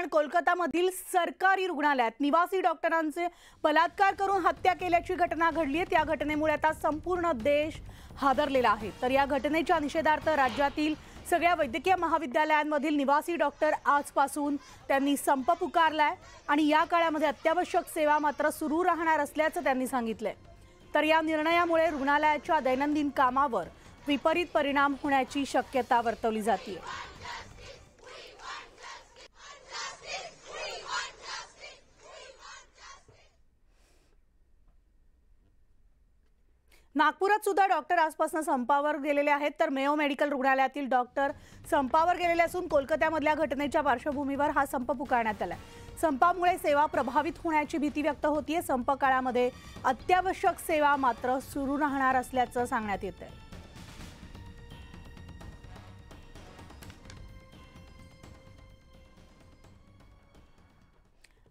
कोलकातामधील सरकारी रुग्णालयात निवासी डॉक्टरांचे बलात्कार करून हत्या केल्याची घटना घडली आहे। त्या घटनेमुळे आता संपूर्ण देश हादरलेला आहे। तर या घटनेच्या निषेधार्थ राज्यातील सगळ्या वैद्यकीय महाविद्यालयांमधील निवासी डॉक्टर आजपासून त्यांनी संप पुकारलाय आणि या काळामध्ये अत्यावश्यक सेवा मात्र सुरू राहणार असल्याचं त्यांनी सांगितलंय। तर या निर्णयामुळे रुग्णालयाच्या दैनंदिन कामावर विपरीत परिणाम होण्याची शक्यता वर्तवली जाते। नागपुरात सुद्धा डॉक्टर आजपासून संपावर गेलेले आहेत। तर मेयो मेडिकल रुग्णालयातील डॉक्टर संपावर गेलेले असून कोलकात्यामधल्या घटनेच्या पार्श्वभूमीवर हा संप पुकारण्यात आलाय। संपामुळे सेवा प्रभावित होण्याची भीती व्यक्त होतीये। संप काळामध्ये अत्यावश्यक सेवा मात्र सुरू राहणार असल्याचं सांगण्यात येतंय।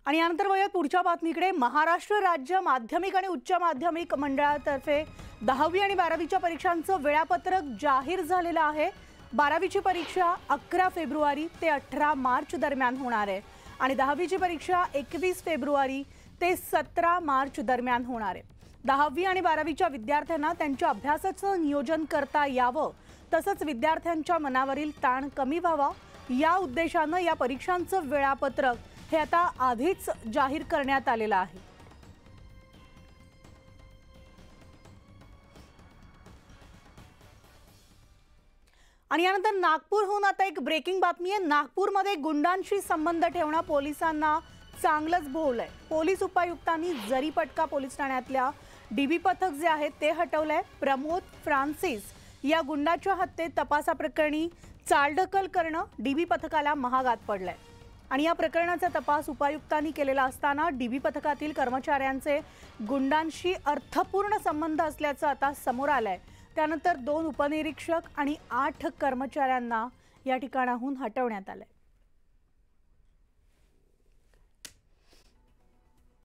आणि यानंतर वळूयात पुढच्या बातमीकडे। महाराष्ट्र राज्य माध्यमिक आणि उच्च माध्यमिक मंडळातर्फे 10वी आणि 12वीच्या परीक्षांचं वेळापत्रक जाहीर झालेलं आहे। 12वीची परीक्षा 11 फेब्रुवारी ते 18 मार्च दरम्यान होणार आहे आणि 10वीची परीक्षा 21 फेब्रुवारी ते 17 मार्च दरम्यान होणार आहे। 10वी आणि 12वीच्या विद्यार्थ्यांना त्यांच्या अभ्यासाचं नियोजन करता यावं, तसंच विद्यार्थ्यांच्या मनावरील ताण कमी व्हावा या उद्देशानं या परीक्षांचं वेळापत्रक हे आता आधीच जाहीर करण्यात आलेलं आहे। आणि यानंतर नागपूरहून आता एक ब्रेकिंग बातमी आहे। नागपूरमध्ये गुंडांशी संबंध ठेवणं पोलिसांना चांगलंच भोवलंय। पोलीस उपायुक्तांनी जरीपटका पोलीस ठाण्यातल्या डीबी पथक जे आहे ते हटवलंय। प्रमोद फ्रान्सिस या गुंडाच्या हत्येत तपासाप्रकरणी चालढकल करणं डीबी पथकाला महागात पडलंय आणि या प्रकरणाचा तपास उपायुक्तांनी केलेला असताना डीबी पथकातील कर्मचाऱ्यांचे गुंडांशी अर्थपूर्ण संबंध असल्याचं आता समोर आलंय। त्यानंतर 2 उपनिरीक्षक आणि 8 कर्मचाऱ्यांना या ठिकाणाहून हटवण्यात आलंय।